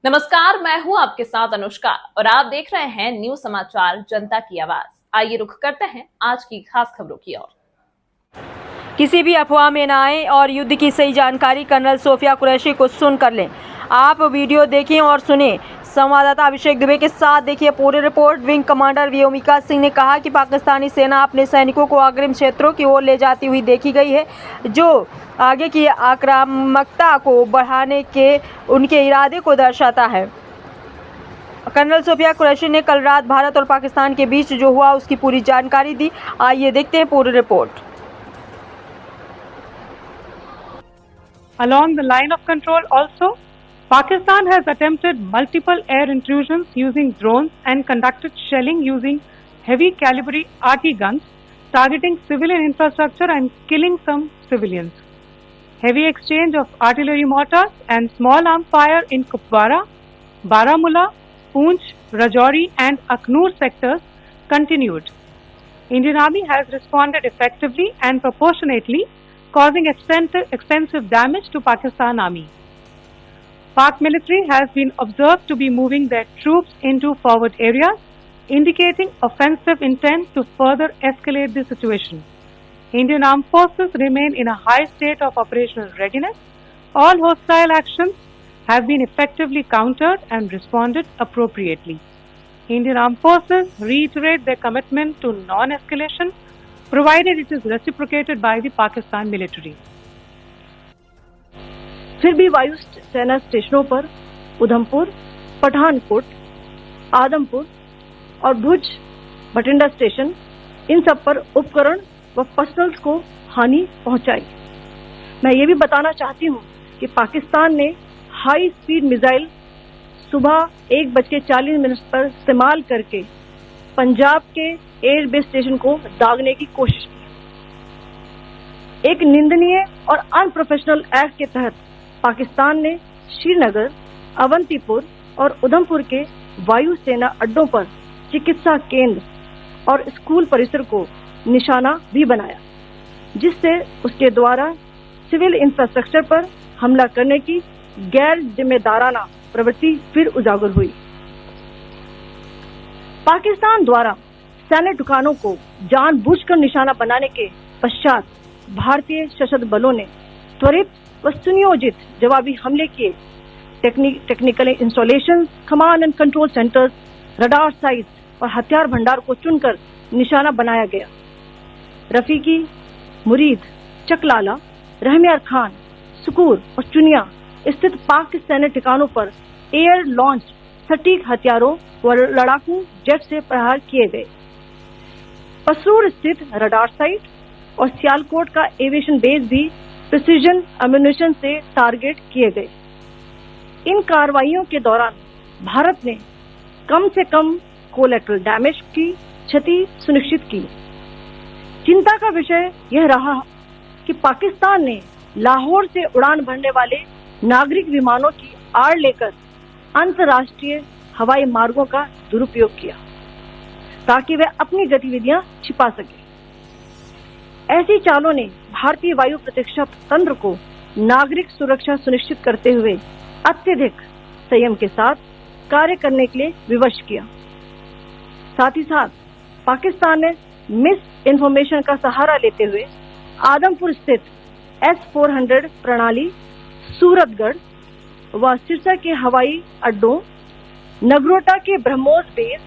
नमस्कार, मैं हूं आपके साथ अनुष्का और आप देख रहे हैं न्यूज समाचार जनता की आवाज। आइए रुख करते हैं आज की खास खबरों की ओर। किसी भी अफवाह में न आए और युद्ध की सही जानकारी कर्नल सोफिया कुरैशी को सुन कर लें। आप वीडियो देखें और सुनें। संवाददाता अभिषेक दुबे के साथ देखिए पूरी report. Wing commander Vyomika Singh ने कहा कि पाकिस्तानी सेना अपने सैनिकों को अग्रिम क्षेत्रों की ओर ले जाती हुई देखी गई है, जो आगे की आक्रामकता को बढ़ाने के उनके इरादे को दर्शाता है। कर्नल सोफिया कुरैशी ने कल रात भारत और पाकिस्तान के बीच जो हुआ उसकी पूरी जानकारी दी। आइए देखते हैं पूरी report. Along the line of control also, Pakistan has attempted multiple air intrusions using drones and conducted shelling using heavy caliber RT guns, targeting civilian infrastructure and killing some civilians. Heavy exchange of artillery mortars and small arm fire in Kupwara, Baramulla, Poonch, Rajouri and Aknoor sectors continued. Indian Army has responded effectively and proportionately, causing extensive damage to Pakistan Army. Pak military has been observed to be moving their troops into forward areas, indicating offensive intent to further escalate the situation. Indian Armed Forces remain in a high state of operational readiness. All hostile actions have been effectively countered and responded appropriately. Indian Armed Forces reiterate their commitment to non-escalation, provided it is reciprocated by the Pakistan military. फिर भी वायु सेना स्टेशनों पर उधमपुर, पठानकोट, आदमपुर और भुज Bathinda station, इन सब पर उपकरण व पर्सनल्स को हानि पहुंचाई। मैं ये भी बताना चाहती हूं कि पाकिस्तान ने हाई स्पीड मिसाइल सुबह 1:40 पर इस्तेमाल करके पंजाब के एयरबेस स्टेशन को दागने की कोशिश की। एक निंदनीय और अनप्रोफेशनल एक्ट के तहत पाकिस्तान ने श्रीनगर, अवंतीपुर और उधमपुर के वायु सेना अड्डों पर चिकित्सा केंद्र और स्कूल परिसर को निशाना भी बनाया, जिससे उसके द्वारा सिविल इंफ्रास्ट्रक्चर पर हमला करने की गैर जिम्मेदाराना प्रवृत्ति फिर उजागर हुई। पाकिस्तान द्वारा सैन्य ठिकानों को जानबूझकर निशाना बनाने के पश्चात भारतीय सशस्त्र बलों ने त्वरित व सुनियोजित जवाबी हमले किए। Technical installation, command and control centres, radar sites और हथियार भंडार को चुनकर निशाना बनाया गया। रफीकी, मुरीद, चकलाला, रहमियार खान, सुकूर और चुनिया स्थित पाक सैन्य ठिकानों पर एयर लॉन्च सटीक हथियारों व लड़ाकू जेट से प्रहार किए गए। पसरूर स्थित रडार साइट और सियालकोट का एविएशन बेस भी प्रिसीजन एम्यूनिशन से टारगेट किए गए। इन कार्रवाइयों के दौरान भारत ने कम से कम कोलैटरल डैमेज की क्षति सुनिश्चित की। चिंता का विषय यह रहा कि पाकिस्तान ने लाहौर से उड़ान भरने वाले नागरिक विमानों की आड़ लेकर अंतर्राष्ट्रीय हवाई मार्गों का दुरुपयोग किया, ताकि वे अपनी गतिविधियां छिपा सके। ऐसी चालों ने भारतीय वायु प्रतिरक्षा तंत्र को नागरिक सुरक्षा सुनिश्चित करते हुए अत्यधिक संयम के साथ कार्य करने के लिए विवश किया। साथ ही साथ पाकिस्तान ने मिस इन्फॉर्मेशन का सहारा लेते हुए आदमपुर स्थित S-400 प्रणाली, सूरतगढ़ व सिरसा के हवाई अड्डों, नगरोटा के ब्रह्मोस बेस,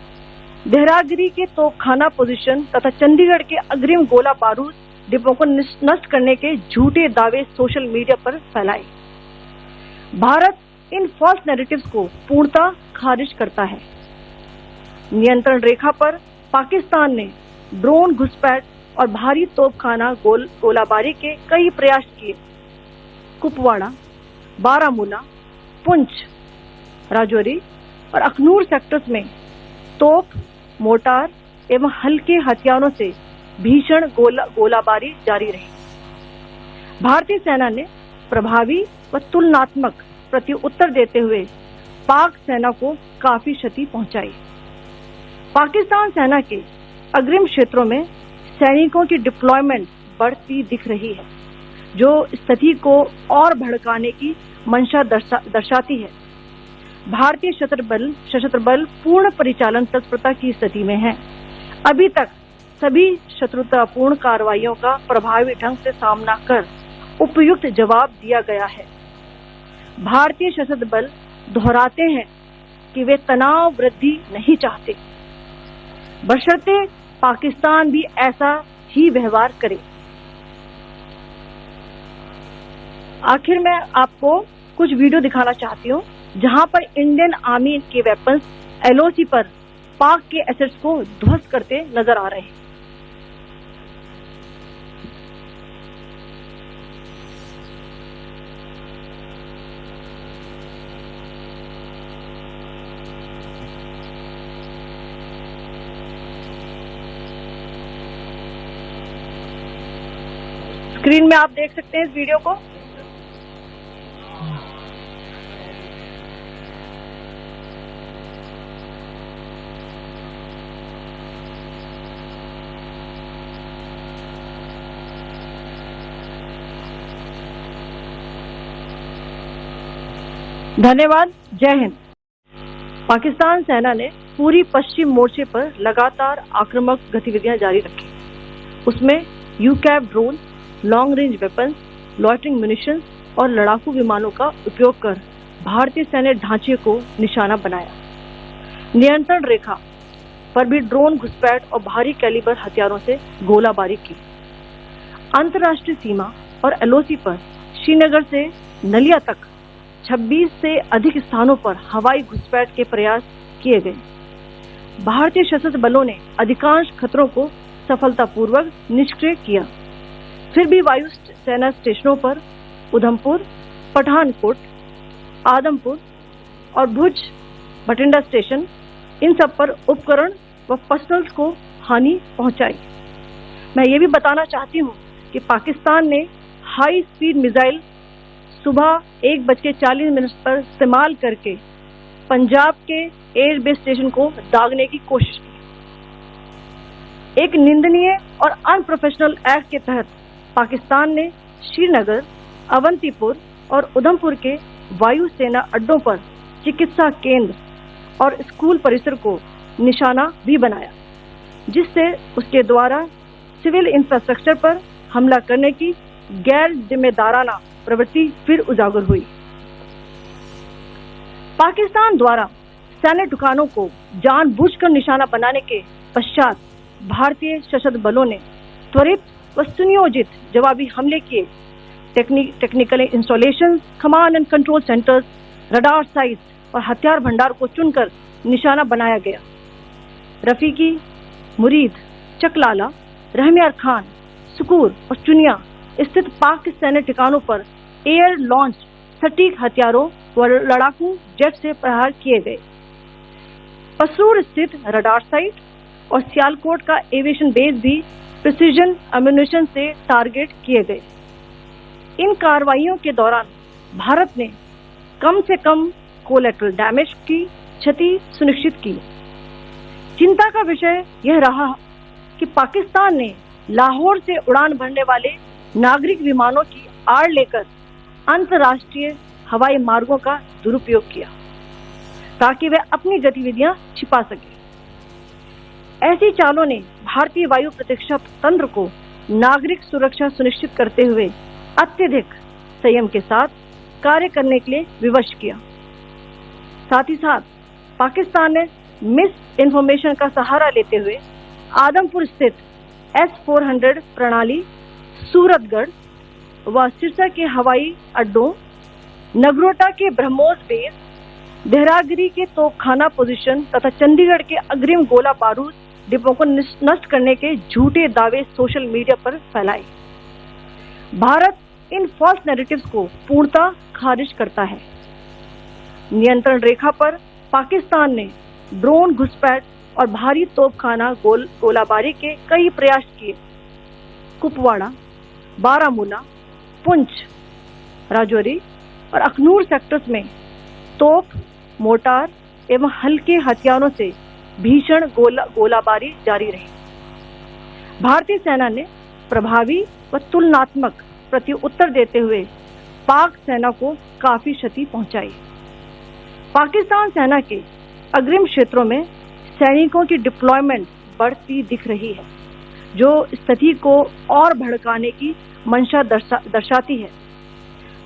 देहरागिरी के तोपखाना पोजीशन तथा चंडीगढ़ के अग्रिम गोला बारूद डिपो को नष्ट करने के झूठे दावे सोशल मीडिया पर फैलाए। भारत इन फॉल्स नैरेटिव्स को पूर्णतः खारिज करता है। नियंत्रण रेखा पर पाकिस्तान ने ड्रोन घुसपैठ और भारी तोपखाना गोलाबारी के कई प्रयास किए। कुपवाड़ा, बारामूला, पुंछ, राजौरी और अखनूर सेक्टर्स में तोप, मोर्टार एवं हल्के हथियारों से भीषण गोलाबारी जारी रही। भारतीय सेना ने प्रभावी व तुलनात्मक प्रत्युत्तर देते हुए पाक सेना को काफी क्षति पहुंचाई। पाकिस्तान सेना के अग्रिम क्षेत्रों में सैनिकों की डिप्लॉयमेंट बढ़ती दिख रही है, जो स्थिति को और भड़काने की मंशा दर्शाती है। भारतीय सशस्त्र बल पूर्ण परिचालन तत्परता की स्थिति में है। अभी तक सभी शत्रुतापूर्ण कार्रवाइयों का प्रभावी ढंग से सामना कर उपयुक्त जवाब दिया गया है। भारतीय सशस्त्र बल दोहराते हैं कि वे तनाव वृद्धि नहीं चाहते, बशर्ते पाकिस्तान भी ऐसा ही व्यवहार करे। आखिर में आपको कुछ वीडियो दिखाना चाहती हूँ जहां पर इंडियन आर्मी के वेपन्स LOC पर पाक के एसेट्स को ध्वस्त करते नजर आ रहे हैं। स्क्रीन में आप देख सकते हैं इस वीडियो को। धन्यवाद। जय हिंद। पाकिस्तान सेना ने पूरी पश्चिम मोर्चे पर लगातार आक्रामक गतिविधियां जारी रखी। उसमें UCAV drone, long range weapons, loitering munitions और लड़ाकू विमानों का उपयोग कर भारतीय सैन्य ढांचे को निशाना बनाया। नियंत्रण रेखा पर भी ड्रोन घुसपैठ और भारी कैलिबर हथियारों से गोलाबारी की। अंतर्राष्ट्रीय सीमा और LOC पर श्रीनगर से नलिया तक 26 से अधिक स्थानों पर हवाई घुसपैठ के प्रयास किए गए। भारतीय सशस्त्र बलों ने अधिकांश खतरों को सफलतापूर्वक निष्क्रिय किया। फिर भी वायु सेना स्टेशनों पर उधमपुर, पठानकोट, आदमपुर और भुज बठिंडा स्टेशन, इन सब पर उपकरण व पर्सनल्स को हानि पहुंचाई। मैं ये भी बताना चाहती हूँ कि पाकिस्तान ने हाई स्पीड मिसाइल सुबह 1:40 पर इस्तेमाल करके पंजाब के एयरबेस स्टेशन को दागने की कोशिश की। एक निंदनीय और अनप्रोफेशनल एक्ट के तहत पाकिस्तान ने श्रीनगर, अवंतीपुर और उधमपुर के वायु सेना अड्डों पर चिकित्सा केंद्र और स्कूल परिसर को निशाना भी बनाया, जिससे उसके द्वारा सिविल इंफ्रास्ट्रक्चर पर हमला करने की गैर जिम्मेदाराना प्रवृत्ति फिर उजागर हुई। पाकिस्तान द्वारा सैन्य ठिकानों को जानबूझकर निशाना बनाने के पश्चात भारतीय सशस्त्र बलों ने त्वरित व सुनियोजित जवाबी हमले किए। Technical installation, command and control centres, radar sites और हथियार भंडार को चुनकर निशाना बनाया गया। रफीकी, मुरीद, चकलाला, रहमियार खान, सुकूर और चुनिया स्थित पाक सैन्य ठिकानों पर एयर लॉन्च सटीक हथियारों व लड़ाकू जेट से प्रहार किए गए। पसरूर स्थित रडार साइट और सियालकोट का एविएशन बेस भी प्रिसीजन अम्यूनिशन से टारगेट किए गए। इन कार्रवाइयों के दौरान भारत ने कम से कम कोलैटरल डैमेज की क्षति सुनिश्चित की। चिंता का विषय यह रहा कि पाकिस्तान ने लाहौर से उड़ान भरने वाले नागरिक विमानों की आड़ लेकर अंतर्राष्ट्रीय हवाई मार्गों का दुरुपयोग किया ताकि वे अपनी गतिविधियां छिपा सके। ऐसी चालों ने भारतीय वायु प्रतिरक्षा तंत्र को नागरिक सुरक्षा सुनिश्चित करते हुए अत्यधिक संयम के साथ कार्य करने के लिए विवश किया। साथ ही साथ पाकिस्तान ने मिस इन्फॉर्मेशन का सहारा लेते हुए आदमपुर स्थित S-400 प्रणाली, सूरतगढ़ व सिरसा के हवाई अड्डों, नगरोटा के ब्रह्मोस बेस, देहरागिरी के तोपखाना पोजीशन तथा चंडीगढ़ के अग्रिम गोला बारूद डिपो को नष्ट करने के झूठे दावे सोशल मीडिया पर फैलाए। भारत इन फॉल्स नैरेटिव्स को पूर्णतः खारिज करता है। नियंत्रण रेखा पर पाकिस्तान ने ड्रोन घुसपैठ और भारी तोपखाना गोलाबारी के कई प्रयास किए। कुपवाड़ा, बारामूला, पुंछ, राजौरी और अखनूर सेक्टर्स में तोप, मोर्टार एवं हल्के हथियारों से भीषण गोलाबारी जारी रही। भारतीय सेना ने प्रभावी व तुलनात्मक प्रत्युत्तर देते हुए पाक सेना को काफी क्षति पहुंचाई। पाकिस्तान सेना के अग्रिम क्षेत्रों में सैनिकों की डिप्लॉयमेंट बढ़ती दिख रही है, जो स्थिति को और भड़काने की मंशा दर्शाती है।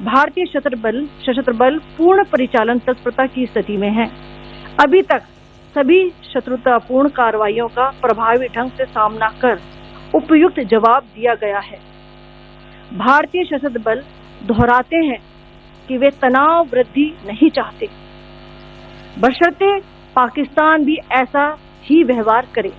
भारतीय सशस्त्र बल पूर्ण परिचालन तत्परता की स्थिति में है। अभी तक सभी शत्रुतापूर्ण कार्रवाइयों का प्रभावी ढंग से सामना कर उपयुक्त जवाब दिया गया है। भारतीय सशस्त्र बल दोहराते हैं कि वे तनाव वृद्धि नहीं चाहते, बशर्ते पाकिस्तान भी ऐसा ही व्यवहार करे।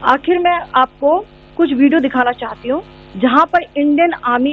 आखिर मैं आपको कुछ वीडियो दिखाना चाहती हूँ जहां पर इंडियन आर्मी